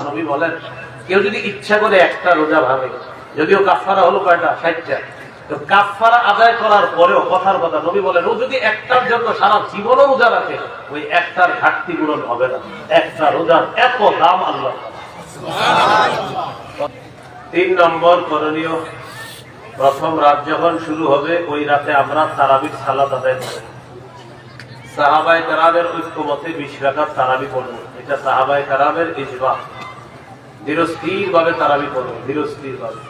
নবী বলেন কেউ যদি ইচ্ছা করে একটা রোজা ভাঙে, যদিও কাফারা হলো কয়টা, 60টা, তো কাফারা আদায় করার পরেও কথার কথা নবী বলেন ও যদি একটার জন্য সারা জীবনও রোজা রাখে, ওই একটার ঘাটতি পূরণ হবে না। একটা রোজার এত দাম আল্লাহ। 3 নম্বর করণীয়, প্রথম রাত যখন শুরু হবে ওই রাতে আমরা তারাবির সালাত আদায় করব। সাহাবায়ে কেরামের ঐক্যমতে 20 রাকাত তারাবি পড়ব। এটা সাহাবায়ে কেরামের ইজমা। ধীরস্থির ভাবে তারাবি পড়ব, ধীরস্থির ভাবে।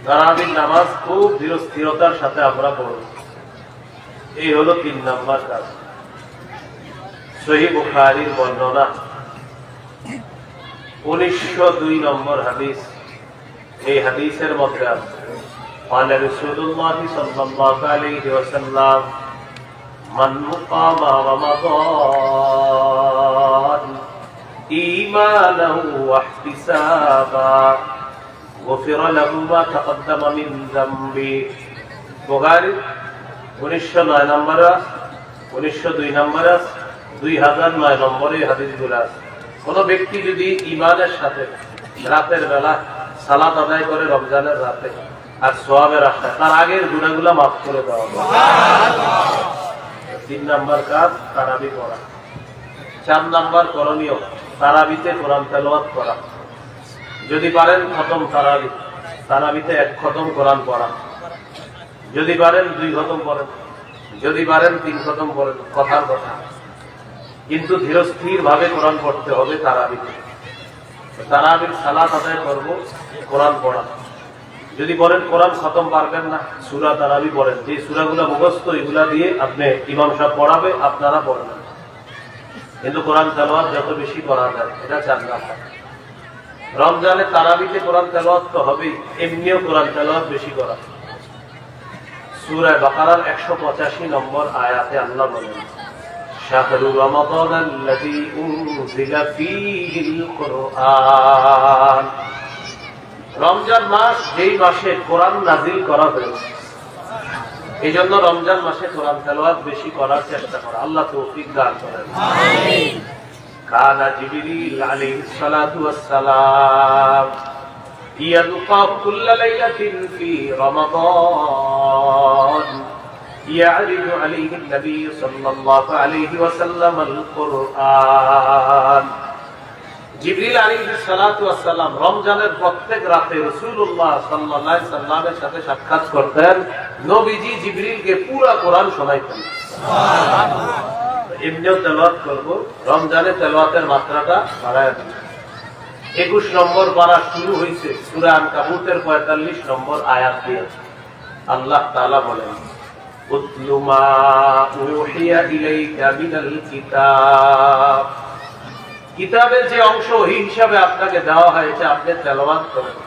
তারাবির নামাজ খুব ধীরস্থিরতার সাথে আমরা পড়ব। এই হলো 3 নম্বর কাজ। সহিহ বুখারীর বর্ণনা 1902 নম্বর হাদিস। এই হাদিসের মধ্যে আছে قال رسول الله صلى الله عليه وسلم من قام رمضان إيمانا واحتسابا غفر له ما تقدم من ذنبه। বুখারী 1909 নম্বর, 1902 নম্বর, 2009 নম্বরে হাদিসগুলো আছে। কোন ব্যক্তি যদি ঈমানের সাথে রাতের বেলা সালাত আদায় করে রমজানের রাতে আর সওয়াবের আশায়, তার আগের গুনাহগুলো মাফ করে দেওয়া হবে। 3 নম্বর কাজ তারাবি পড়া। 4 নম্বর করণীয়, তারাবিতে কোরআন তেলাওয়াত করা। যদি পারেন খতম তারাবি, তারাবিতে 1 খতম কোরআন পড়া। যদি পারেন 2 খতম পড়েন, যদি পারেন 3 খতম পড়েন, কথার কথা। কিন্তু ধীরস্থির ভাবে কোরআন পড়তে হবে তারাবিতে। তারাবির সালাত আদায় করব, কোরআন পড়া। যদি বলেন কোরআন খতম পারবেন না, সূরা তারাবি পড়েন। যে সূরাগুলো মুখস্থ এগুলা দিয়ে আপনি ইমাম সাহেব পড়াবে, আপনারা পড়বেন। কিন্তু কোরআন তেলাওয়াত যত বেশি করা যায়, এটা 4 নাম্বার। রমজানে তারাবিতে কোরআন তেলাওয়াত তো হবেই, এমনিও কোরআন তেলাওয়াত বেশি করা। সূরা বাকারার 185 নম্বর আয়াতে আল্লাহ বলেন শাহরু রমাদানাল্লাযী উনজিলা ফীহিল কুরআন। রমজান মাস যেই মাসে কোরআন নাযিল করা হয়েছে, এই জন্য রমজান মাসে কোরআন তেলাওয়াত বেশি করার চেষ্টা করা। আল্লাহ তৌফিক দান করেন। আমিন। কানা জিবরিল আলাইহিস সালাতু ওয়াস সালাম ইয়ালকা কুল্লা লাইলাতিন ফি রমাদান ইয়ারিদু আলাইহি নবী সাল্লাল্লাহু আলাইহি ওয়াসাল্লাম আল কুরআন। জিবরিল আলাইহিস সালাতু ওয়াস সালাম রমজানের প্রত্যেক রাতে রাসূলুল্লাহ সাল্লাল্লাহু আলাইহি সাল্লামের সাথে সাক্ষাৎ করতেন। নবীজি জিবরিলকে পুরো কোরআন শোনাইতেন। সুবহানাল্লাহ। এমনিও তেলাওয়াত করব, রমজানে তেলাওয়াতের মাত্রাটা বাড়ায় দেব। 21 নম্বর পারা শুরু হয়েছে সূরা আনকাবুতের 45 নম্বর আয়াত দিয়ে। আল্লাহ তাআলা বলেন উতলু মা উহিয়া ইলাইকা মিনাল কিতাব। কিতাবের যে অংশ ওহী হিসাবে আপনাকে দেওয়া হয়েছে আপনি তেলাওয়াত করেন।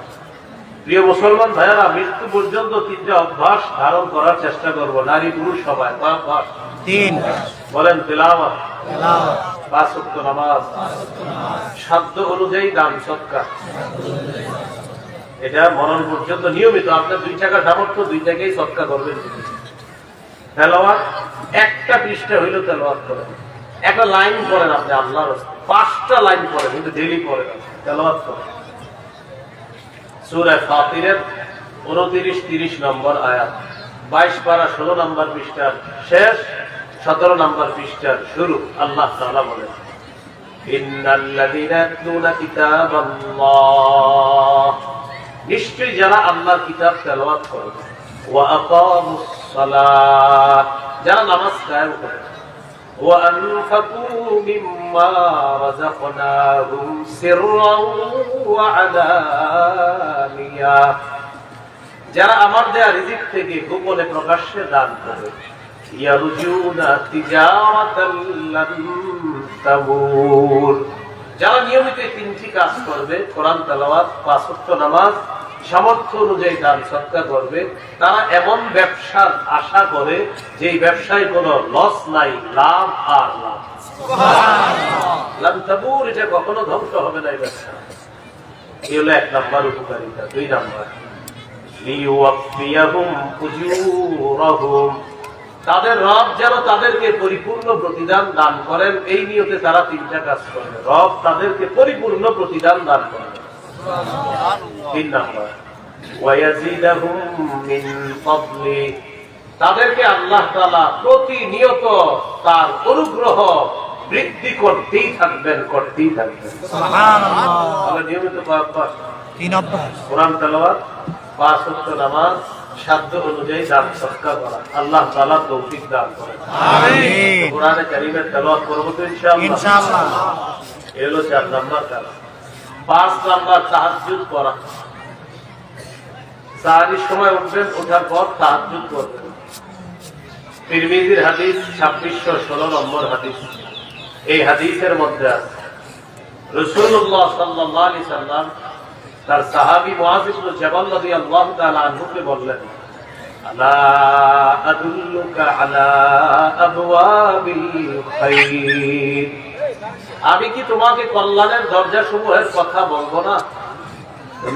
প্রিয় মুসলমান ভাইয়েরা, মৃত্যু পর্যন্ত 3টা অভ্যাস ধারণ করার চেষ্টা করব, নারী পুরুষ সবাই। 3 বলেন তেলাওয়াত, 5 ওয়াক্ত নামাজ, সাধ্য অনুযায়ী দান সদকা। এটা মরণ পর্যন্ত নিয়মিত আপনার 2 টাকা সামর্থ্য 2 টাকাই সদকা করবেন। তেলাওয়াত 1টা পৃষ্ঠা হইল তেলাওয়াত করেন, 1টা লাইন পড়েন আপনি আল্লাহর রাস্তায়, 5টা লাইন পড়েন, কিন্তু ডেইলি পড়েন, তেলাওয়াত করেন। সূরা ফাতিরের 29-30 নম্বর আয়াত, 22 পারা 16 নম্বর পৃষ্ঠার শেষ, 17 নম্বর পৃষ্ঠার শুরু। আল্লাহ তাআলা বলেন ইন্নাল্লাযীনা ইয়াতলুনা কিতাবাল্লাহ, নিশ্চয়ই যারা আল্লাহর কিতাব তেলাওয়াত করে, ওয়া আকামুস সালাত, যারা নামাজ কায়েম করে, ওয়া আনফাকু মিম্মা রাযাকনাহুম সিররাও ওয়া আলানিয়া, যারা আমার দেয়া রিজিক থেকে গোপনে প্রকাশ্যে দান করে, ইয়ারজুনা তিজারাতাল লান তাবুর, যারা নিয়মিত 3টি কাজ করবে, কোরআন তেলাওয়াত, 5 ওয়াক্ত নামাজ, সামর্থ্য অনুযায়ী দান সদকা করবে, তারা এমন ব্যবসার আশা করে যেই ব্যবসায় কোনো লস নাই, লাভ আর লাভ। সুবহানাল্লাহ। লান তাবুর, এটা কখনো ধ্বংস হবে না এই ব্যবসা। এই হলো 1 নম্বর উপকারিতা। 2 নম্বর লিওয়াফিয়াহুম উজুরাহুম, তাদের রব যেন তাদেরকে পরিপূর্ণ প্রতিদান দান করেন, এই নিয়তে তারা তিনটা কাজ করবে। রব তাদেরকে পরিপূর্ণ প্রতিদান দান করেন। 3 নাম্বার, ওয়ায়াজিদাহুম মিন ফাদলি, তাদেরকে আল্লাহ তাআলা প্রতিনিয়ত তার অনুগ্রহ বৃদ্ধি করতেই থাকবেন, করতেই থাকবেন। সুবহানাল্লাহ। তাহলে নিয়মিত 3 অভ্যাস, কোরআন তেলাওয়াত, 5 ওয়াক্ত নামাজ, সাধ্য অনুযায়ী দান সদকা করা, আল্লাহ তাআলা তৌফিক দান করেন। আমিন। কোরআনে কারীমের তেলাওয়াত করব তো ইনশাআল্লাহ। ইনশাআল্লাহ। এলো 4 নাম্বার কাজ। 5 নাম্বার, তাহাজ্জুদ করা। সাহারির সময় উঠবেন, ওঠার পর তাহাজ্জুদ করবেন। তিরমিজির হাদিস 2616 নম্বর হাদিস। এই হাদিসের মধ্যে আছে রাসূলুল্লাহ সাল্লাল্লাহু আলাইহি সাল্লাম তার সাহাবী মুআয ইবনে জাবাল রাদিয়াল্লাহু তাআলা আনহুকে বললেন, আলা আদুল্লুকা আলা আবওয়াবিল খায়র, আমি কি তোমাকে কল্যাণের দরজাসমূহের কথা বলবো না?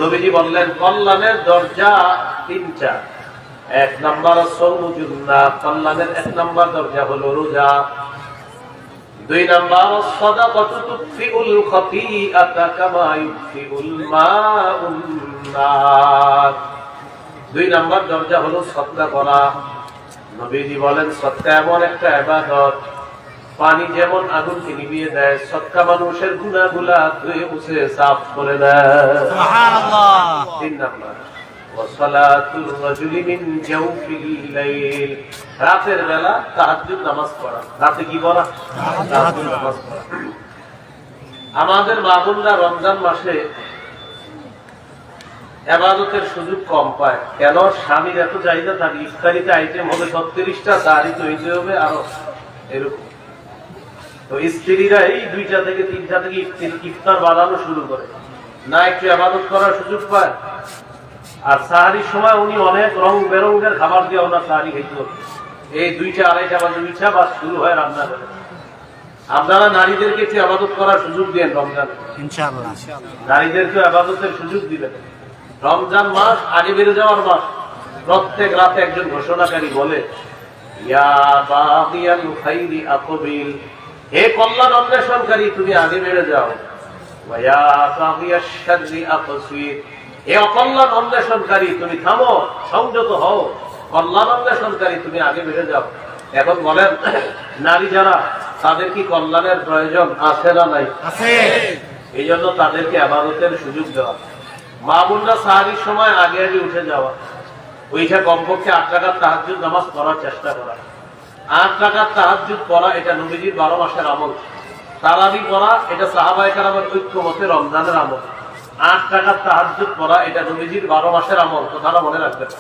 নবীজি বললেন, কল্যাণের দরজা 3টা। 1 নাম্বার সাওমু জুন্নাহ, কল্যাণের 1 নাম্বার দরজা হলো রোজা। 2 নাম্বার সাদাকাতু তুফিউল খাতিআতা কামা ইউফিউল মাউন নার, 2 নাম্বার দরজা হলো সদকা করা। নবীজি বলেন, সদকা এমন একটা ইবাদত, পানি যেমন আগুনকে নিভিয়ে দেয়, সদকা মানুষের গুনাহগুলা ধুয়ে মুছে সাফ করে দেয়। সুবহানাল্লাহ। 3 নাম্বার, ওয়াসালাতুর রাজুলি মিন জাওফিল লাইল, রাতের বেলা তাহাজ্জুদ নামাজ পড়া। রাতে কি পড়া? তাহাজ্জুদ নামাজ পড়া। আমাদের মা-বোনরা রমজান মাসে ইবাদতের সুযোগ কম পায়। কেন? স্বামীর এত চাহিদা থাকে, ইফতারিতে আইটেম হবে 36টা, সাহারি তৈরি হবে আরো এরকম। তো স্ত্রীরা এই 2টা থেকে 3টা থেকে ইফতার বানানো শুরু করে, না একটু ইবাদত করার সুযোগ পায়। আর সাহারির সময় উনি অনেক রং বেরঙের খাবার দিয়ে ওনার সাহারি খেতে হবে। এই 2টা 2:30 বাজে মিঠা বা শুরু হয় রান্না করে। আপনারা নারীদেরকে একটু ইবাদত করার সুযোগ দেন রমজান, ইনশাআল্লাহ। নারীদেরকে ইবাদতের সুযোগ দিবেন। রমজান মাস আগে বেড়ে যাওয়ার মাস। প্রত্যেক রাতে একজন ঘোষণাকারী বলে, ইয়া বাগিয়াল খাইরি আকবিল, হে কল্যাণ অন্বেষণকারী তুমি আগে বেড়ে যাও। ওয়া ইয়া বাগিয়াশ শাররি আকসির, হে অকল্যাণ অন্বেষণকারী তুমি থামো, সংযত হও। কল্যাণ অন্বেষণকারী তুমি আগে বেড়ে যাও। এখন বলেন, নারী যারা, তাদের কি কল্যাণের প্রয়োজন আছে না নাই? আছে। এই জন্য তাদেরকে ইবাদতের সুযোগ দেওয়া। মা বোনরা সাহারির সময় আগে আগে উঠে যাওয়া, ওইটা কমপক্ষে 8 রাকাত তাহাজ্জুদ নামাজ পড়ার চেষ্টা করা। 8 রাকাত তাহাজ্জুদ পড়া এটা নবীজির 12 মাসের আমল। তারাবি পড়া এটা সাহাবায়ে কেরামের ঐক্যমতে রমজানের আমল। 8 রাকাত তাহাজ্জুদ পড়া এটা নবীজির 12 মাসের আমল। কথাটা মনে রাখবেন।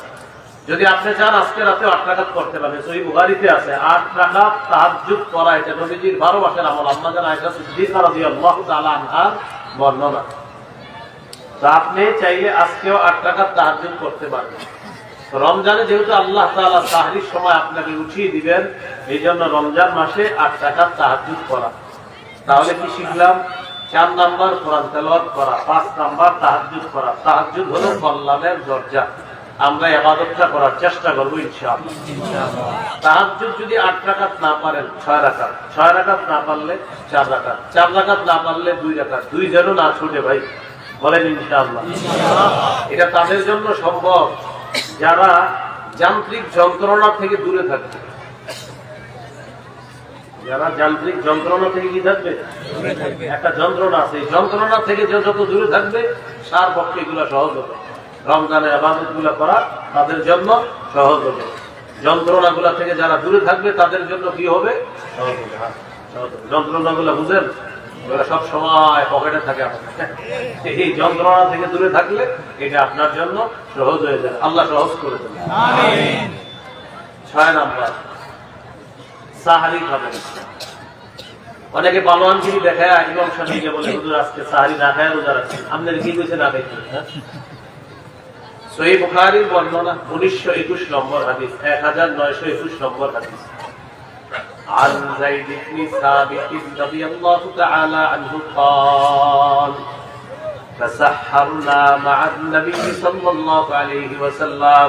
যদি আপনি চান আজকে রাতে 8 রাকাত করতে পারেন, সহিহ বুখারীতে আছে 8 রাকাত তাহাজ্জুদ পড়া এটা নবীজির 12 মাসের আমল। আম্মা জান আয়েশা সিদ্দিকা রাদিয়াল্লাহু তাআলা আনহার বর্ণনা। তো আপনি চাইলে আজকেও 8 রাকাত তাহাজ্জুদ করতে পারবেন। রমজানে যেহেতু আল্লাহ তাআলা সাহরির সময় আপনাকে উঠিয়ে দিবেন, এই জন্য রমজান মাসে 8 রাকাত তাহাজ্জুদ করা। তাহলে কি শিখলাম? 4 নাম্বার কোরআন তেলাওয়াত করা, 5 নাম্বার তাহাজ্জুদ করা। তাহাজ্জুদ হলো কল্যাণের দরজা। আমরা ইবাদতটা করার চেষ্টা করব ইনশাআল্লাহ। তাহাজ্জুদ যদি 8 রাকাত না পারেন 6 রাকাত, 6 রাকাত না পারলে 4 রাকাত, 4 রাকাত না পারলে 2 রাকাত। 2 যেন না ছুটে ভাই, বলেন ইনশাআল্লাহ। এটা তাদের জন্য সম্ভব যারা যান্ত্রিক যন্ত্রণা থেকে দূরে থাকবে। যারা যান্ত্রিক যন্ত্রণা থেকে কি থাকবে? একটা যন্ত্রণা আছে, এই যন্ত্রণা থেকে যত দূরে থাকবে তার পক্ষে এগুলো সহজ হবে। রমজানের ইবাদত গুলা করা তাদের জন্য সহজ হবে। যন্ত্রণা গুলা থেকে যারা দূরে থাকবে তাদের জন্য কি হবে? সহজ হবে। যন্ত্রণা গুলা বুঝেন, সব সময় পকেটে থাকে। এই যন্ত্রণা থেকে দূরে থাকলে এটা আপনার জন্য সহজ হয়ে যাবে। আল্লাহ সহজ করে দেবে। আমিন। 6 নাম্বার, সাহারি খাবেন। অনেকে পালোয়ানগিরি দেখায় ইমাম সাহেবকে বলে, হুজুর আজকে সাহারি না খায় রোজা রাখছেন। আপনাদের কি কইছে না খাইতে? সহিহ বুখারীর বর্ণনা 1921 নম্বর হাদিস, 1921 নম্বর হাদিস। عن زيد بن ثابت رضي الله تعالى عنه قال تسحرنا مع النبي صلى الله عليه وسلم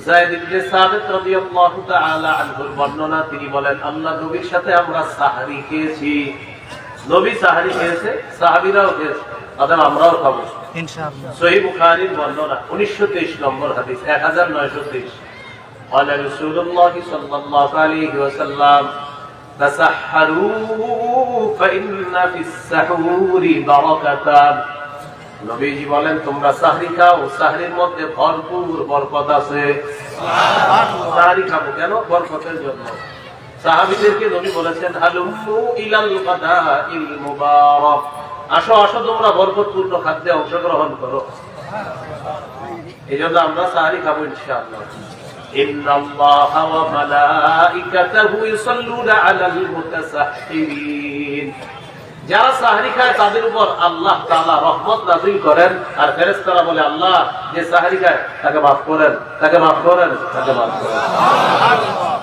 যায়েদ ইবনে সাবিত রাদিয়াল্লাহু তাআলা আনহুর বর্ণনা, তিনি বলেন আল্লাহ নবীর সাথে আমরা সাহরি খেয়েছি। নবী সাহরি খেয়েছে, সাহাবীরাও খেয়েছে, অতএব আমরাও খাবো ইনশাআল্লাহ। সহিহ বুখারীর বর্ণনা 1923 নম্বর হাদিস 1923 قال رسول الله صلى الله عليه وسلم تسحروا فإن في السحور بركة। নবীজি বলেন তোমরা সাহরি খাও, সাহরির মধ্যে ভরপুর বরকত আছে। সাহরি খাবো কেন? বরকতের জন্য। সাহাবীদেরকে নবী বলেছেন হালুম্মু ইলাল গাদাইল মুবারাক, আসো আসো তোমরা বরকতপূর্ণ খাদ্যে অংশগ্রহণ করো। এজন্য আমরা সাহরি খাবো ইনশাআল্লাহ। ইন্নাল্লাহা ওয়া মালাইকাতাহু ইউসাল্লুনা আলাল মুতাসাহহিরিন, যারা সাহরি খায় তাদের উপর আল্লাহ তাআলা রহমত নাযিল করেন, আর ফেরেশতারা বলে আল্লাহ যে সাহরি খায় তাকে মাফ করেন, তাকে মাফ করেন, তাকে মাফ করেন।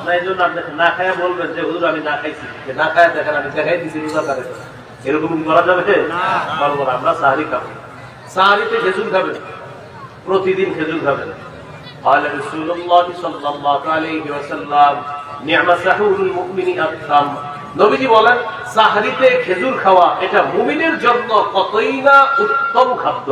না এইজন্য আপনি না খায়া বলবেন যে হুজুর আমি না খাইছি, যে না খায়া দেখেন আমি দেখাই দিছি রোজা করে, এরকম কি করা যাবে? বলবো না, আমরা সাহরি খাবো। সাহরিতে খেজুর খাবেন, প্রতিদিন খেজুর খাবেন। قال رسول الله صلى الله عليه وسلم نعم سحور المؤمن التمر। নবীজি বলেন সাহরিতে খেজুর খাওয়া এটা মুমিনের জন্য কতই না উত্তম খাদ্য।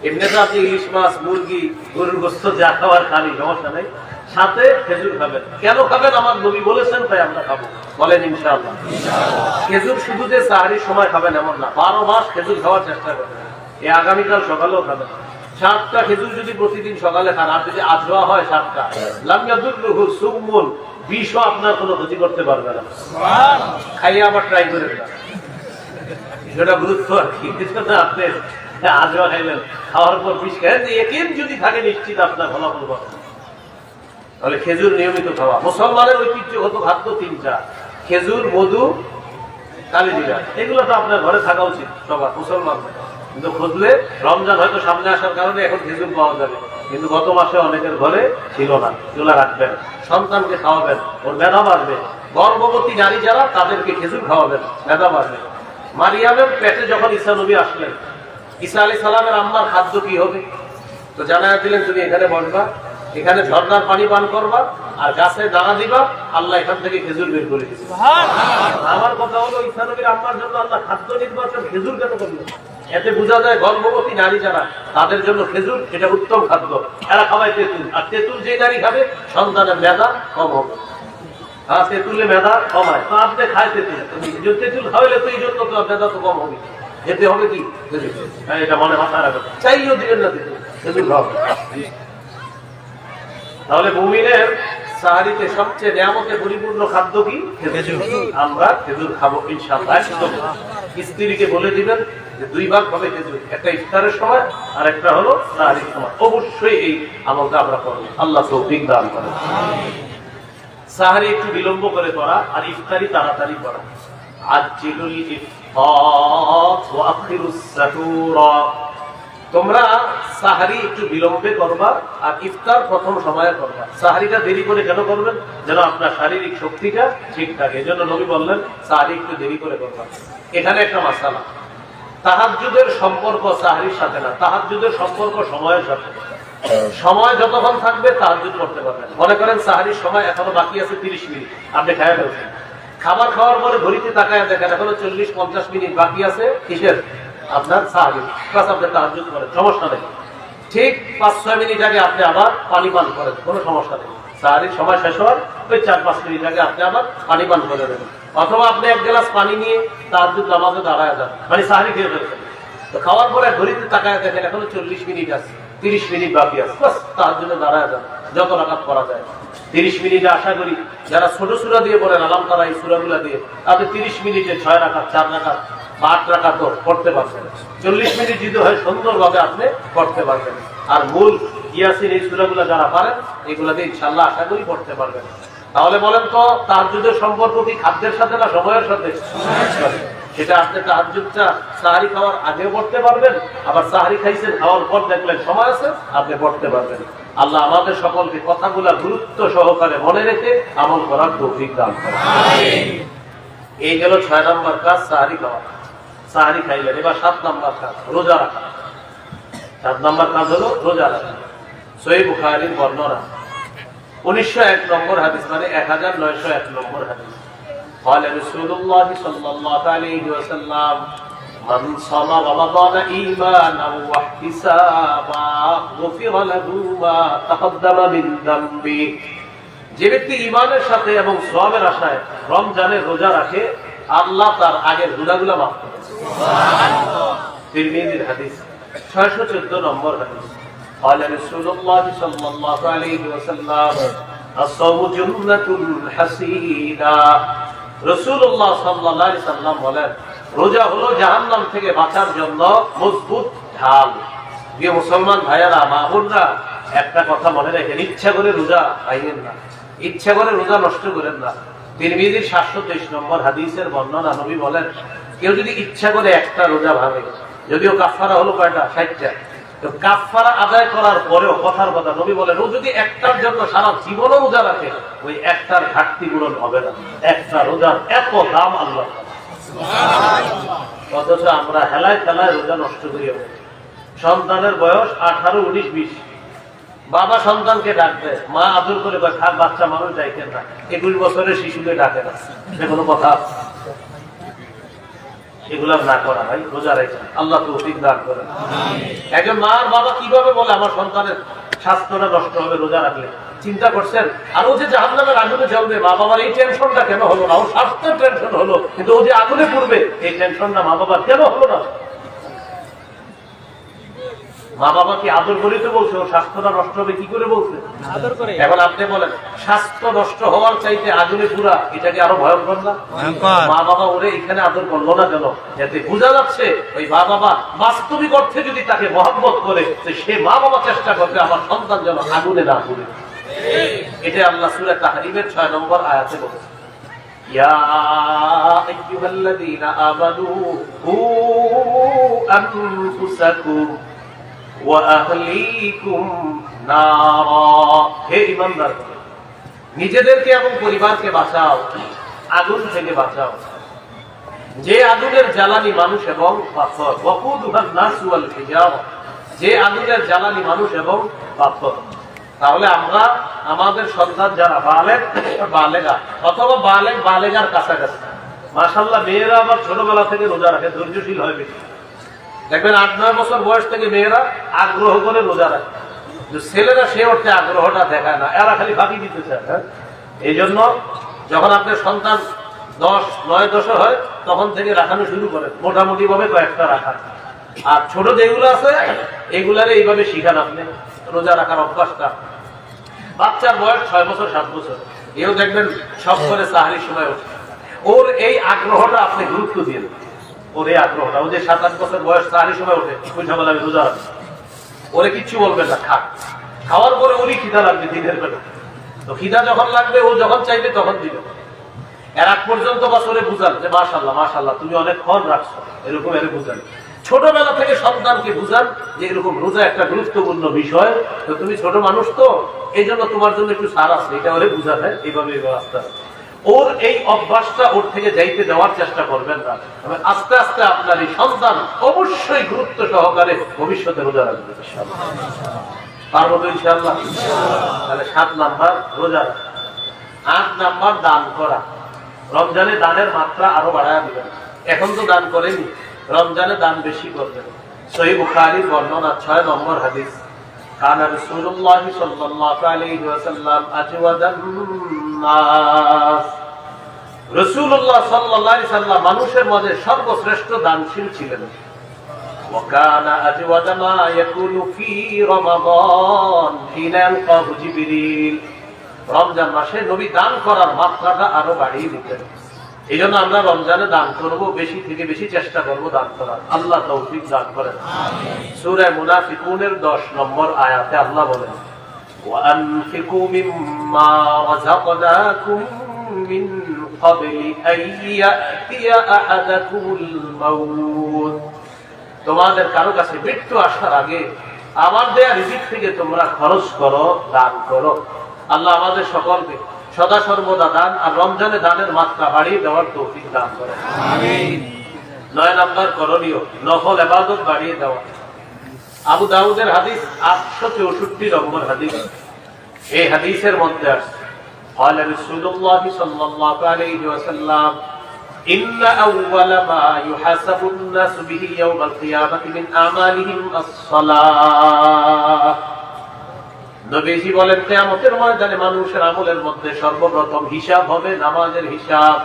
এমনিতে আপনি ইলিশ মাছ, মুরগি, গরুর গোশত যা খাওয়ার খালি সমস্যা নেই, সাথে খেজুর খাবেন। কেন খাবেন? আমার নবী বলেছেন, তাই আমরা খাবো। বলেন ইনশাআল্লাহ। খেজুর শুধু যে সাহরির সময় খাবেন এমন না, 12 মাস খেজুর খাওয়ার চেষ্টা করবেন। এই আগামীকাল সকালেও খাবেন। 7টা খেজুর যদি প্রতিদিন সকালে খান, আর যদি আজওয়া হয় 7টা, লাম ইয়াদুররুহু সুমুন, বিষও আপনার কোনো ক্ষতি করতে পারবে না। খাইয়ে আবার ট্রাই করে দেবেন, সেটা গুরুত্ব আর কি। আপনি আজওয়া খাইলেন, খাওয়ার পর বিষ খাইলেন, একিন যদি থাকে নিশ্চিত আপনার ফলাফল পাবেন। তাহলে খেজুর নিয়মিত খাওয়া। মুসলমানের ঐতিহ্যগত খাদ্য 3টা: খেজুর, মধু, কালিজিরা। এগুলো তো আপনার ঘরে থাকা উচিত সবার মুসলমান। কিন্তু খুঁজলে রমজান হয়তো সামনে আসার কারণে এখন খেজুর পাওয়া যাবে, কিন্তু গত মাসে অনেকের ঘরে ছিল না। এগুলো রাখবেন, সন্তানকে খাওয়াবেন, ওর মেধা বাড়বে। গর্ভবতী নারী যারা, তাদেরকে খেজুর খাওয়াবেন, মেধা বাড়বে। মারিয়ামের পেটে যখন ঈসা নবী আসলেন, ঈসা আলাইহিস সালামের আম্মার খাদ্য কি হবে? তো জানায়া দিলেন তুমি এখানে বসবা, এখানে ঝর্ণার পানি পান করবা, আর গাছে দানা দিবা, আল্লাহ এখান থেকে খেজুর বের করে দিবে। আমার কথা হলো ঈসা নবীর আম্মার জন্য আল্লাহ খাদ্য নির্বাচন খেজুর কেন করলেন? এতে বোঝা যায় গর্ভবতী নারী যারা, তাদের জন্য খেজুর এটা উত্তম খাদ্য। এরা খাওয়ায় তেঁতুল, আর তেঁতুল যে নারী খাবে সন্তানের মেধা কম হবে। আর তেঁতুলে মেধা কমায়, তো আপনি খায় তেঁতুল, তেঁতুল খাওয়াইলে তো এই জন্য তো মেধা তো কম হবে। যেতে হবে কি এটা মনে মাথায় রাখবে, চাইলেও দিবেন না তেঁতুল, খেজুর খাওয়াবে। তাহলে মুমিনের সাহরিতে সবচেয়ে নিয়ামতে পরিপূর্ণ খাদ্য কি? খেজুর। আমরা খেজুর খাবো ইনশাআল্লাহ। স্ত্রীকে বলে দিবেন যে 2 ভাগ হবে খেজুর, একটা ইফতারের সময় আর একটা হলো সাহরির সময়। অবশ্যই এই আমলটা আমরা করব, আল্লাহ তৌফিক দান করেন। সাহরি একটু বিলম্ব করে করা, আর ইফতারি তাড়াতাড়ি করা। আজিলুল ইফতার ওয়া আখিরুস সাহুর, তোমরা সাহরি একটু বিলম্বে করবা, আর ইফতার প্রথম সময়ে করবা। সাহরিটা দেরি করে কেন করবেন? যেন আপনার শারীরিক শক্তিটা ঠিক থাকে। এজন্য নবী বললেন সাহরি একটু দেরি করে করবা। এখানে একটা মাসালা, তাহাজ্জুদের সম্পর্ক সাহরির সাথে না, তাহাজ্জুদের সম্পর্ক সময়ের সাথে। সময় যতক্ষণ থাকবে তাহাজ্জুদ করতে পারবেন। মনে করেন সাহরির সময় এখনো বাকি আছে 30 মিনিট, আপনি খায়া ফেলছেন। খাবার খাওয়ার পরে ঘড়িতে তাকায় দেখেন এখনো 40-50 মিনিট বাকি আছে কিসের? আপনার সাহরি। প্লাস আপনি তাহাজ্জুদ করেন, সমস্যা নেই। ঠিক 5-6 মিনিট আগে আপনি আবার পানি পান করেন, কোনো সমস্যা নেই। সাহরির সময় শেষ হওয়ার ওই 4-5 মিনিট আগে আপনি আবার পানি পান করে দেবেন। অথবা আপনি 1 গ্লাস পানি নিয়ে তাহাজ্জুদ নামাজে দাঁড়ায় যান, মানে সাহরি খেয়ে ফেলছেন। তো খাওয়ার পরে ঘড়িতে তাকায় দেখেন এখনো 40 মিনিট আছে, 30 মিনিট বাকি আছে, বাস তাহাজ্জুদে দাঁড়ায় যান, যত রাকাত করা যায়। 30 মিনিটে আশা করি যারা ছোট সূরা দিয়ে পড়েন, আলাম তারা এই সূরাগুলা দিয়ে, আপনি 30 মিনিটে 6 রাকাত, 4 রাকাত, 8 রাকাত করতে পারবেন। 40 মিনিট যদি হয় সুন্দরভাবে আপনি করতে পারবেন। আর মূল ইয়াসিন এই সূরাগুলা যারা পারেন, এগুলা দিয়ে ইনশাআল্লাহ আশা করি করতে পারবেন। তাহলে বলেন তো তাহাজ্জুদের সম্পর্ক কি খাদ্যের সাথে না সময়ের সাথে? সেটা আপনি তাহাজ্জুদটা সাহরি খাওয়ার আগেও পড়তে পারবেন, আবার সাহরি খাইছেন খাওয়ার পর দেখলেন সময় আছে, আপনি পড়তে পারবেন। আল্লাহ আমাদের সকলকে কথাগুলা গুরুত্ব সহকারে মনে রেখে আমল করার তৌফিক দান করেন। এই গেল 6 নম্বর কাজ, সাহরি খাওয়া। সাহরি খাইলেন, এবার 7 নম্বর কাজ রোজা রাখা। 7 নম্বর কাজ হলো রোজা রাখা। সহিহ বুখারীর বর্ণনা 1901 নম্বর হাদিস, মানে 1901 নম্বর হাদিস। قال رسول الله صلى الله عليه وسلم من صام رمضان إيمانا واحتسابا غفر له ما تقدم من ذنبه। যে ব্যক্তি ঈমানের সাথে এবং সওয়াবের আশায় রমজানের রোজা রাখে, আল্লাহ তার আগের গুনাহগুলো মাফ করে দেন। সুবহানাল্লাহ। তিরমিজির হাদিস 614 নম্বর হাদিস। قال رسول الله صلى الله عليه وسلم الصوم جنة حصينا। রাসূলুল্লাহ সাল্লাল্লাহু আলাইহি সাল্লাম বলেন, রোজা হলো জাহান্নাম থেকে বাঁচার জন্য মজবুত ঢাল। প্রিয় মুসলমান ভাইয়েরা, মা বোনরা, একটা কথা মনে রাখেন, ইচ্ছা করে রোজা ভাঙেন না, ইচ্ছা করে রোজা নষ্ট করেন না। তিরমিজির 723 নম্বর হাদিসের বর্ণনা, নবী বলেন, কেউ যদি ইচ্ছা করে একটা রোজা ভাঙে, যদিও কাফারা হলো কয়টা? 60টা। তো কাফারা আদায় করার পরেও কথার কথা, নবী বলেন, ও যদি একটার জন্য সারা জীবনও রোজা রাখে, ওই একটার ঘাটতি পূরণ হবে না। একটা রোজার এত দাম আল্লাহ। অথচ আমরা হেলায় খেলায় রোজা নষ্ট করি। সন্তানের বয়স 18, 19, 20, বাবা সন্তানকে ডাকবে, মা আদর করে খাক, বাচ্চা মানুষ ডাকেন না। 21 বছরের শিশুকে ডাকে না, সে কোনো কথা? এগুলা না করা ভাই, রোজা রেখে আল্লাহ তৌফিক দান করেন। একজন মা আর বাবা কিভাবে বলে আমার সন্তানের স্বাস্থ্যটা নষ্ট হবে রোজা রাখলে? চিন্তা করছেন? আর ও যে জাহান্নামের আগুনে জ্বলবে, মা বাবার এই টেনশনটা কেন হলো না? ও স্বাস্থ্যের টেনশন হলো, কিন্তু ও যে আগুনে পড়বে এই টেনশনটা মা বাবার কেন হলো না? মা বাবা কি আদর করে তো বলছে ও স্বাস্থ্যটা নষ্ট হবে? কি করে বলছে? আদর করে। এখন আপনি বলেন, স্বাস্থ্য নষ্ট হওয়ার চাইতে আগুনে পুরা, এটাকে আরো ভয়ঙ্কর না? মা বাবা ওরে এখানে আদর করলো না কেন? যাতে বোঝা যাচ্ছে ওই মা বাবা বাস্তবিক অর্থে যদি তাকে মহব্বত করে, সে মা বাবা চেষ্টা করবে আমার সন্তান যেন আগুনে না পড়ে। এটা আল্লাহ সূরা তাহরিমের 6 নম্বর আয়াতে বলেছে, ইয়া আইয়ুহাল্লাযীনা আমানু কু আনফুসাকুম ওয়া আহলিকুম নারা। হে ঈমানদার, নিজেদেরকে এবং পরিবারকে বাঁচাও, আগুন থেকে বাঁচাও, যে আগুনের জ্বালানি মানুষ এবং পাথর। ওয়াকুদুহান নাস ওয়াল হিজারা, যে আগুনের জ্বালানি মানুষ এবং পাথর। তাহলে আমরা আমাদের সন্তান যারা বালেগ, বালেগা অথবা বালেগ, বালেগার কাছাকাছি, মাশাআল্লাহ মেয়েরা আবার ছোটবেলা থেকে রোজা রাখে, ধৈর্যশীল হয় বেশি। দেখবেন 8-9 বছর বয়স থেকে মেয়েরা আগ্রহ করে রোজা রাখে, ছেলেরা সে অর্থে আগ্রহটা দেখায় না, এরা খালি ফাঁকি দিতে চায়। এই জন্য যখন আপনার সন্তান 10-9 হয় তখন থেকে রাখানো শুরু করে, মোটামুটি ভাবে কয়েকটা রাখা। আর ছোট যেগুলো আছে এগুলারে এইভাবে শিখান আপনি রোজা রাখার অভ্যাসটা। বাচ্চার বয়স 6 বছর 7 বছর, এও দেখবেন সব করে সাহারির সময় ওঠে। ওর এই আগ্রহটা আপনি গুরুত্ব দিয়ে দেন। ওর এই আগ্রহটা, ও যে 7-8 বছর বয়স সাহারির সময় ওঠে, ওই সময় আমি রোজা রাখি, ওরে কিচ্ছু বলবেন না, খাক। খাওয়ার পরে ওরই খিদা লাগবে দিনের বেলা, তো খিদা যখন লাগবে ও যখন চাইবে তখন দিবে। এর আগ পর্যন্ত বছরে বুঝান যে মাশাআল্লাহ মাশাআল্লাহ তুমি অনেকক্ষণ রাখছো, এরকম এর বুঝান। ছোটবেলা থেকে সন্তানকে বুঝান যে এরকম রোজা একটা গুরুত্বপূর্ণ বিষয়, তো তুমি ছোট মানুষ, তো এই জন্য তোমার জন্য একটু সার আছে, এটা ওরে বুঝাতে এইভাবে আস্তে আস্তে। ওর এই অভ্যাসটা ওর থেকে যাইতে দেওয়ার চেষ্টা করবেন না, তবে আস্তে আস্তে আপনার এই সন্তান অবশ্যই গুরুত্ব সহকারে ভবিষ্যতে রোজা রাখবে। পারবো তো ইনশাআল্লাহ? তাহলে 7 নাম্বার রোজা। 8 নাম্বার দান করা। রমজানে দানের মাত্রা আরো বাড়ায় দিবেন। এখন তো দান করেনি, রমজানে দান বেশি করবেন। সহিহ বুখারীর বর্ণনা 6 নম্বর হাদিস, কানা রাসূলুল্লাহ সাল্লাল্লাহু আলাইহি ওয়াসাল্লাম আজওয়াদান নাস। রাসূলুল্লাহ সাল্লাল্লাহু আলাইহি ওয়াসাল্লাম মানুষের মধ্যে সর্বশ্রেষ্ঠ দানশীল ছিলেন। ওয়া কানা আজওয়াদা মা ইয়াকুনু ফি রমাদান হিনা ইয়ালকাহু জিবরিল। রমজান মাসে নবী দান করার মাত্রাটা আরো বাড়িয়ে দিতেন। এই জন্য আমরা রমজানে দান করব, বেশি থেকে বেশি চেষ্টা করব দান করার। আল্লাহ তৌফিক দান করেন। সূরা মুনাফিকুনের 10 নম্বর আয়াতে আল্লাহ বলেন, ওয়ানফিকু মিম্মা রাযাকনাকুম মিন ক্বাবলি আন ইয়াতিয়া আহাদাকুমুল মাউত। তোমাদের কারো কাছে মৃত্যু আসার আগে আমার দেয়া রিজিক থেকে তোমরা খরচ করো, দান করো। আল্লাহ আমাদের সকলকে সদা সর্বদা দান আর রমজানে দানের মাত্রা বাড়িয়ে দেওয়ার তৌফিক দান করেন। আমিন। 9 নাম্বার করণীয়, নফল ইবাদত বাড়িয়ে দেওয়া। আবু দাউদের হাদিস 864 নম্বর হাদিস। এই হাদিসের মধ্যে আছে قال رسول الله صلى الله عليه وسلم إن أول ما يحاسب الناس به يوم القيامة من أعمالهم الصلاة। নবীজি বলেন কিয়ামতের ময়দানে মানুষের আমলের মধ্যে সর্বপ্রথম হিসাব হবে নামাজের হিসাব।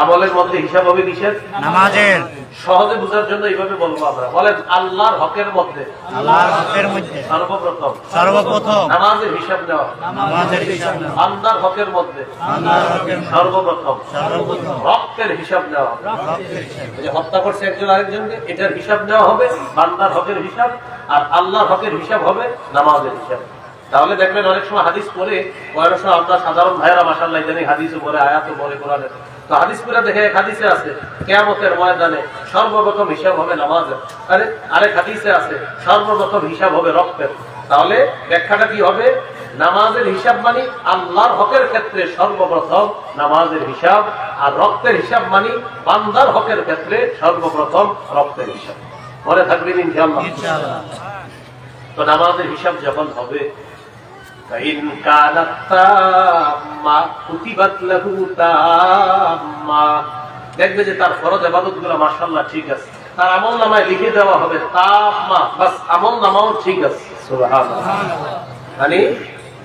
আমলের মধ্যে হিসাব হবে কিসের? নামাজের। সহজে বোঝার জন্য এইভাবে বলবো আমরা, বলেন আল্লাহর হকের মধ্যে, আল্লাহর হকের মধ্যে সর্বপ্রথম নামাজের হিসাব নেওয়া, নামাজের হিসাব নেওয়া। আল্লাহর হকের মধ্যে আল্লাহর হকের সর্বপ্রথম রক্তের হিসাব নেওয়া। রক্তের হিসাব। এই যে হত্যা করছে একজন আরেকজনকে, এটার হিসাব নেওয়া হবে, বান্দার হকের হিসাব, আর আল্লাহর হকের হিসাব হবে নামাজের হিসাব। তাহলে দেখবেন অনেক সময় হাদিস পড়ে কয়েক সময় আমরা সাধারণ ভাইয়েরা মাশাআল্লাহ জানি হাদিসও পড়ে, আয়াতও পড়ে কোরআনে। তো হাদিস পড়ে দেখে এক হাদিসে আছে কিয়ামতের ময়দানে সর্বপ্রথম হিসাব হবে নামাজের, আরে আরেক হাদিসে আছে সর্বপ্রথম হিসাব হবে রক্তের। তাহলে ব্যাখ্যাটা কি হবে? নামাজের হিসাব মানে আল্লাহর হকের ক্ষেত্রে সর্বপ্রথম নামাজের হিসাব, আর রক্তের হিসাব মানে বান্দার হকের ক্ষেত্রে সর্বপ্রথম রক্তের হিসাব। মনে থাকবেন ইনশাআল্লাহ। তো নামাজের হিসাব যখন হবে فإن كانت تامة كتبت له تامة, দেখবে যে তার ফরজ ইবাদতগুলো মাশাআল্লাহ ঠিক আছে, তার আমলনামায় লিখে দেওয়া হবে তাম্মা, বাস আমলনামাও ঠিক আছে। সুবহানাল্লাহ। মানে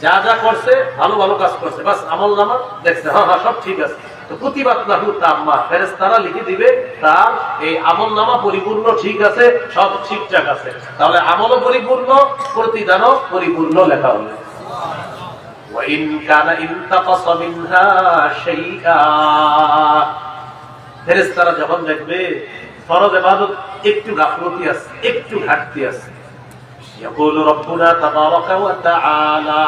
যা যা করছে ভালো ভালো কাজ করছে, বাস আমলনামা দেখছে হ্যাঁ হ্যাঁ সব ঠিক আছে। তো কুতিবাত লাহু তাম্মা, ফেরেশতারা লিখে দিবে তার এই আমলনামা পরিপূর্ণ ঠিক আছে, সব ঠিকঠাক আছে। তাহলে আমলও পরিপূর্ণ, প্রতিদানও পরিপূর্ণ লেখা হবে। وإن كان انتقص منها شيئا, ফেরেশতারা যখন দেখবে ফরজ ইবাদত একটু গাফলতি আছে, একটু ঘাটতি আছে, ইয়াকুলু রাব্বুনা তাবারাকা ওয়া তাআলা,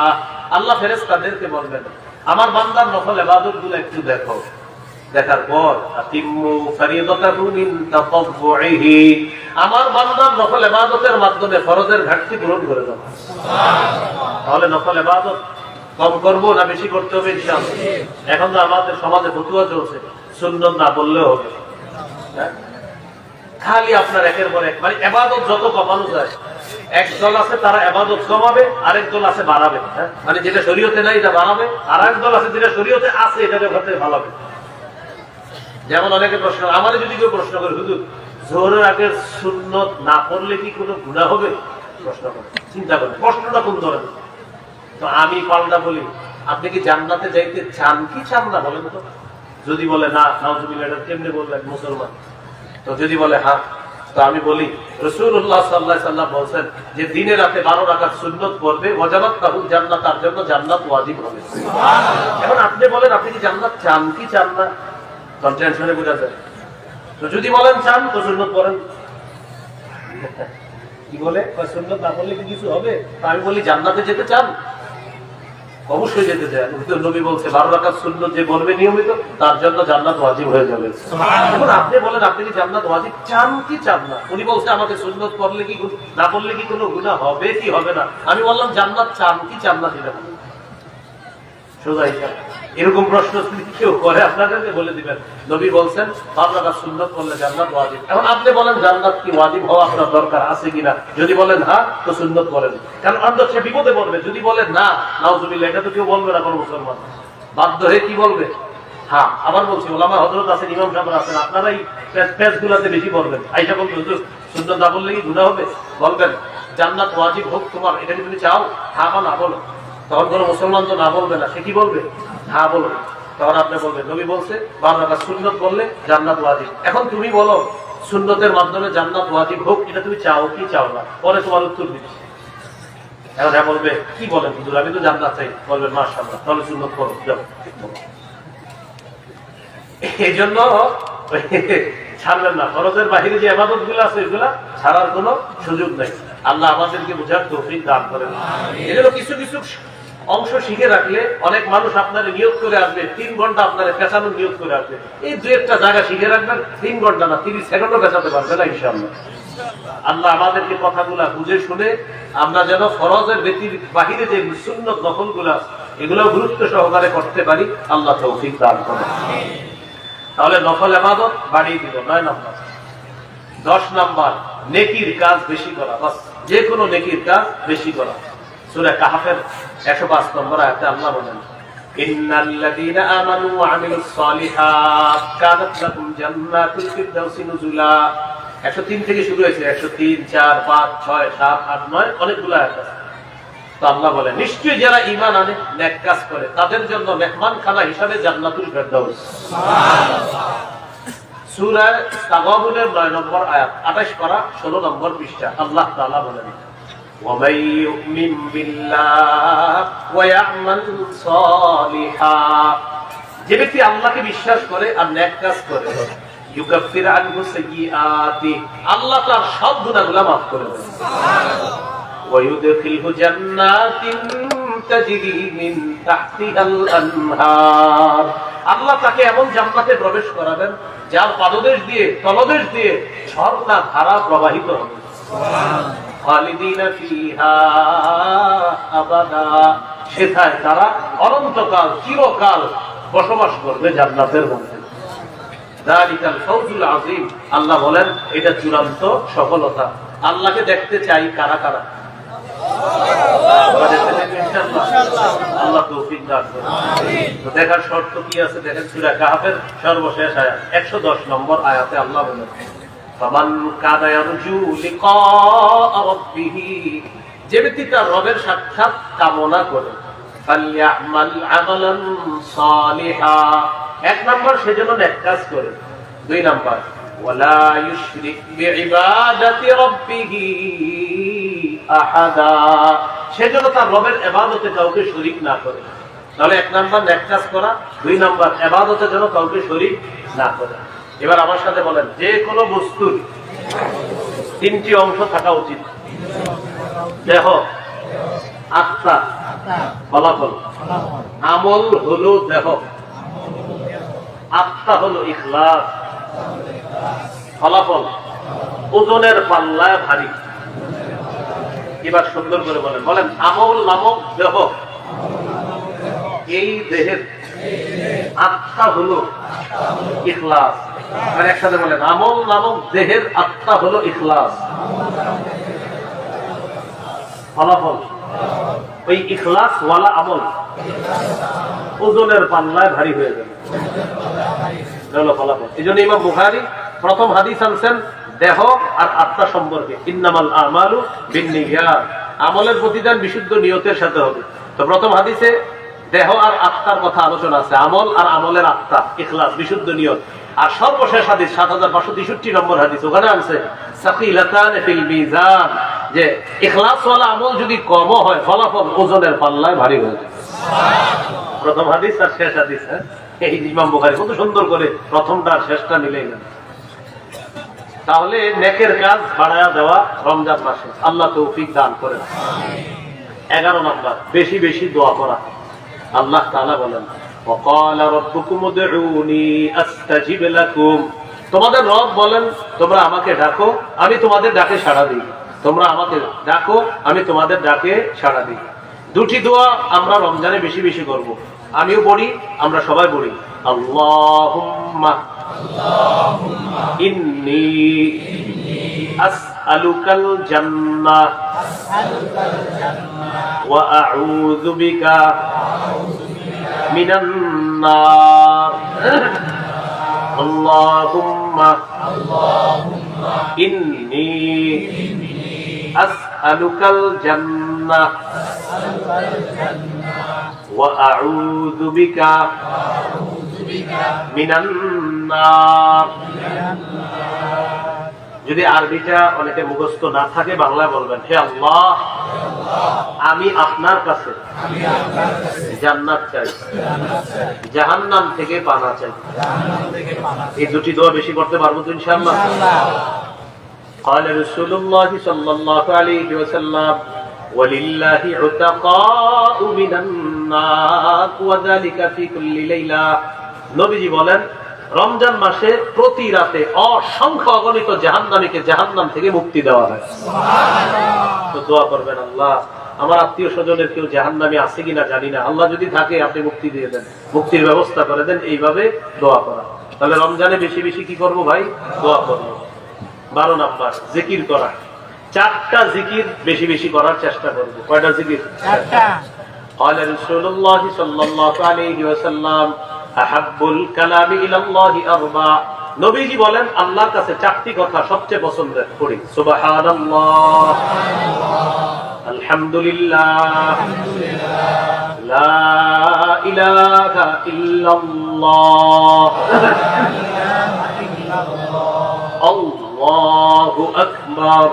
আল্লাহ ফেরেশতাদেরকে বলবেন আমার বান্দার নফল ইবাদতগুলো একটু দেখো। দেখার পর আতিম্মু ফরিদাতাহু মিন তাতাব্বুইহি, আমার বান্দার নফল ইবাদতের মাধ্যমে ফরজের ঘাটতি পূরণ করে দাও। সুবহানাল্লাহ। তাহলে নফল ইবাদত কম করবো না বেশি করতে হবে ইনশাআল্লাহ? এখন তো আমাদের সমাজে ফতুয়া চলছে সুন্নত না বললেও হবে, খালি আপনার একের পর এক, মানে ইবাদত যত কমানো যায়। এক দল আছে তারা ইবাদত কমাবে, আরেক দল আছে বাড়াবে, মানে যেটা শরীয়তে নাই এটা বাড়াবে, আর এক দল আছে যেটা শরীয়তে আছে এটা ব্যবহারে ভালোবে। যেমন অনেকে প্রশ্ন, আমারে যদি কেউ প্রশ্ন করে হুজুর যোহরের আগে সুন্নত না পড়লে কি কোনো গুনাহ হবে, প্রশ্ন করে, চিন্তা করে প্রশ্নটা কোন ধরনের। তো আমি পাল্টা বলি আপনি কি জান্নাতে যাইতে চান কি চান না বলেন তো? যদি বলে না, নাউজুবিল্লাহ, এটা কেমনে বললেন মুসলমান? তো যদি বলে হ্যাঁ, তো আমি বলি রাসূলুল্লাহ সাল্লাল্লাহু আলাইহি ওয়াসাল্লাম বলেন যে দিনে রাতে 12 রাকাত সুন্নাত পড়বে ওয়াজাবাত তাহু জান্নাত, তার জন্য জান্নাত ওয়াজিব হবে। সুবহানাল্লাহ। এখন আপনি বলেন আপনি কি জান্নাত চান কি চান না, তো টেনশনে বোঝা যায়। তো যদি বলেন চান তো সুন্নাত পড়েন। কি বলে সুন্নাত না পড়লে কি কিছু হবে? আমি বলি জান্নাতে যেতে চান, অবশ্যই যেতে চান। নবী বলছে 12 রাকাত সুন্নাত যে পড়বে নিয়মিত তার জন্য জান্নাত ওয়াজিব হয়ে যাবে। এখন আপনি বলেন আপনি কি জান্নাত ওয়াজিব চান কি চান না? উনি বলছে আমাকে সুন্নাত পড়লে কি না পড়লে কি কোনো গুনাহ হবে কি হবে না? আমি বললাম জান্নাত চান কি চান না সেটা সোজা হিসাব। এরকম প্রশ্ন যদি কেউ করে আপনাদেরকে বলে দিবেন নবী বলছেন 12 রাকাত সুন্নাত পড়লে জান্নাত ওয়াজিব। এখন আপনি বলেন জান্নাত কি ওয়াজিব হওয়া আপনার দরকার আছে কিনা? যদি বলেন হ্যাঁ তো সুন্নাত পড়েন, কারণ অন্তত সে বিপদে পড়বে। যদি বলেন না, নাউজুবিল্লাহ, এটা তো কেউ বলবে না কোনো মুসলমান, বাধ্য হয়ে কি বলবে? হ্যাঁ। আবার বলছি ওলামা হযরত আছেন, ইমাম সাহেব আছেন, আপনারাই পেজগুলোতে বেশি পড়বেন। আয়েশা বলতো হুজুর সুন্নাত না বললে কি গুনাহ হবে? বলবেন জান্নাত ওয়াজিব হোক তোমার, এটা কি তুমি চাও? হ্যাঁ বা না বলো। তখন কোনো মুসলমান তো না বলবে না, সে কি বলবে? হ্যাঁ বলবে। তখন আপনি বলবেন নবী বলছে 12 রাকাত সুন্নাত পড়লে জান্নাত ওয়াজিব। এখন তুমি বলো সুন্নতের মাধ্যমে জান্নাত ওয়াজিব হোক, এটা তুমি চাও কি চাও না? পরে তোমার উত্তর দিচ্ছি। এখন হ্যাঁ বলবে কি বলেন হুজুর আমি তো জান্নাত চাই, বলবেন মাশাআল্লাহ, তাহলে সুন্নাত পড়ো যাও। এই জন্য ছাড়বেন না, ফরজের বাহিরে যে ইবাদত গুলো আছে এগুলা ছাড়ার কোনো সুযোগ নেই। আল্লাহ আমাদেরকে বুঝার তৌফিক দান করেন। এগুলো কিছু কিছু অংশ শিখে রাখলে অনেক মানুষ আপনারা নিয়োগ করে আসবে, 3 ঘন্টা আপনারা পেছানোর নিয়োগ করে আসবে। এই 2-1টা জায়গা শিখে রাখবেন, 3 ঘন্টা না 30 সেকেন্ডও পেছাতে পারবে না ইনশাআল্লাহ। আল্লাহ আমাদেরকে কথাগুলা বুঝে শুনে আমরা যেন ফরজের বাহিরে যে সুন্নত নফলগুলো এগুলো গুরুত্ব সহকারে করতে পারি, আল্লাহ তৌফিক দান করেন। তাহলে নফল ইবাদত বাড়িয়ে দিব 9 নাম্বার। 10 নাম্বার নেকির কাজ বেশি করা, বাস যে কোনো নেকির কাজ বেশি করা। সূরা কাহফের 105 নম্বর আয়াতে আল্লাহ বলেন, ইন্নাল্লাযীনা আমানু ওয়া আমিলুস সালিহাত কানাত লাকুম জান্নাতুল ফিরদাউসি নুজুলা। 103 থেকে শুরু হয়েছে, 103, 4, 5, 6, 7, 8, 9 অনেকগুলো আয়াত আছে। তো আল্লাহ বলে নিশ্চয়ই যারা ঈমান আনে, নেক কাজ করে, তাদের জন্য মেহমানখানা হিসাবে জান্নাতুল ফিরদাউস। সুবহানাল্লাহ। সূরা তাগাবুনের 9 নম্বর আয়াত, 28 পারা 16 নম্বর পৃষ্ঠা। আল্লাহ তাআলা বলেন, وَمَن يُؤْمِن بِاللَّهِ وَيَعْمَلْ صَالِحًا, যে ব্যক্তি আল্লাহকে বিশ্বাস করে আর নেক কাজ করে, ইউকাফির আনহু সাইয়্যাতি, আল্লাহ তার সব গুনাহগুলো maaf করে দেন। সুবহানাল্লাহ। ওয়া ইউদখিলহু জান্নাতিন তাজরি মিন তাহতিহাল আনহার, আল্লাহ তাকে এমন জান্নাতে প্রবেশ করাবেন যার পাদদেশ দিয়ে, তলদেশ দিয়ে ঝর্ণা ধারা প্রবাহিত হবে। সুবহানাল্লাহ। খালিদিনা ফিহা আবাদা, সেথায় তারা অনন্তকাল, চিরকাল বসবাস করবে জান্নাতের মধ্যে। যালিকাল ফাওজুল আযীম, আল্লাহ বলেন এটা চূড়ান্ত সফলতা। আল্লাহকে দেখতে চাই কারা কারা? আল্লাহ তৌফিক দান করুন। তো দেখার শর্ত কি আছে দেখেন, সূরা কাহফের সর্বশেষ আয়াত 110 নম্বর আয়াতে আল্লাহ বলেন, ফামান কানা ইয়ারজু লিকা রাব্বিহি, যে ব্যক্তি তার রবের সাক্ষাৎ কামনা করে, ফালইয়ামাল আমালান সালিহা, 1 নম্বর সেজন্য নেক কাজ করে, 2 নম্বর ওয়ালা ইউশরিক বিইবাদাতি রাব্বিহি আহাদা, সেজন্য তার রবের ইবাদতে কাউকে শরীক না করে। তাহলে 1 নম্বর নেক কাজ করা, 2 নম্বর ইবাদতে যেন কাউকে শরীক না করে। এবার আমার সাথে বলেন, যে কোনো বস্তুর 3টি অংশ থাকা উচিত, দেহ, আত্মা, ফলাফল। আমল হলো দেহ, আত্মা হলো ইখলাস, ফলাফল ওজনের পাল্লায় ভারী। এবার সুন্দর করে বলেন, বলেন আমল নামক দেহ, এই দেহের আত্মা হলো ইখলাস। মানে একসাথে বলেন, আমল নামক দেহের আত্মা হলো ইখলাস, ফলাফল ওই ইখলাস ওয়ালা আমল ওজনের পাল্লায় ভারী হয়ে যাবে, ফলাফল। এই জন্য ইমাম বুখারী প্রথম হাদিস আনছেন দেহ আর আত্মা সম্পর্কে, ইন্নামাল আমালু বিন্নিয়াত, আমলের প্রতিদান বিশুদ্ধ নিয়তের সাথে হবে। তো প্রথম হাদিসে দেহ আর আত্মার কথা আলোচনা আছে, আমল আর আমলের আত্মা, ইখলাস, বিশুদ্ধ নিয়ত। আর সর্বশেষ হাদিস 7563 নম্বর হাদিস, ওখানে আছে সাকিলাতান ফিল মিজান, যে ইখলাস ওয়ালা আমল যদি কম হয়, ফলাফল ওজনের পাল্লায় ভারী হয়ে যায়। সুবহানাল্লাহ। প্রথম হাদিস আর শেষ হাদিস, এই ইমাম বুখারী কত সুন্দর করে প্রথমটা আর শেষটা মিলেই না। তাহলে নেকের কাজ বাড়ায়া দেওয়া রমজান মাসে, আল্লাহ তৌফিক দান করেন। 11 নম্বর, বেশি বেশি দোয়া করা। আল্লাহ তাআলা বলেন, ওয়াকালা রাব্বুকুম উদউনি আস্তাজিব লাকুম, তোমাদের রব বলেন তোমরা আমাকে ডাকো, আমি তোমাদের ডাকে সাড়া দিই। তোমরা আমাকে ডাকো, আমি তোমাদের ডাকে সাড়া দিই। 2টি দোয়া আমরা রমজানে বেশি বেশি করব, আমিও পড়ি, আমরা সবাই পড়ি। আল্লাহুম্মা ইন্নী আসআলুকাল জান্নাহ ওয়া আউযু বিকা মিনান নার। আল্লাহুম্মা ইন্নী আসআলুকাল জান্নাহ ওয়া আউযু বিকা মিনান নার। যদি আরবিটা অনেকে মুখস্থ না থাকে, বাংলায় বলবেন, হে আল্লাহ, আমি আপনার কাছে জান্নাত চাই, জাহান্নাম থেকে পানা চাই। এই 2টি দোয়া বেশি করতে পারবো তো ইনশাআল্লাহ। قال رسول الله صلى الله عليه وسلم ولله عتقاء من النار وذلك في كل ليلة। নবীজি বলেন, রমজান মাসে প্রতি রাতে অসংখ্য অগণিত জাহান্নামীকে জাহান্নাম থেকে মুক্তি দেওয়া হয়। সুবহানাল্লাহ। তো দোয়া করবেন, আল্লাহ আমার আত্মীয় স্বজনের কেউ জাহান্নামী আছে কিনা জানি না, আল্লাহ যদি থাকে আপনি মুক্তি দিয়ে দেন, মুক্তির ব্যবস্থা করে দেন। এইভাবে দোয়া করা। তাহলে রমজানে বেশি বেশি কি করবো ভাই? দোয়া করবো। 12 নাম্বার, জিকির করা। 4টা জিকির বেশি বেশি করার চেষ্টা করব। কয়টা জিকির? 4টা। قال رسول الله صلى الله عليه وسلم احب الكلام الى الله اربع নবীজি বলেন আল্লাহর কাছে 4টি কথা সবচেয়ে পছন্দের। পড়ি সুবহানাল্লাহ, আলহামদুলিল্লাহ, লা ইলাহা ইল্লাল্লাহ, আল্লাহু আকবার।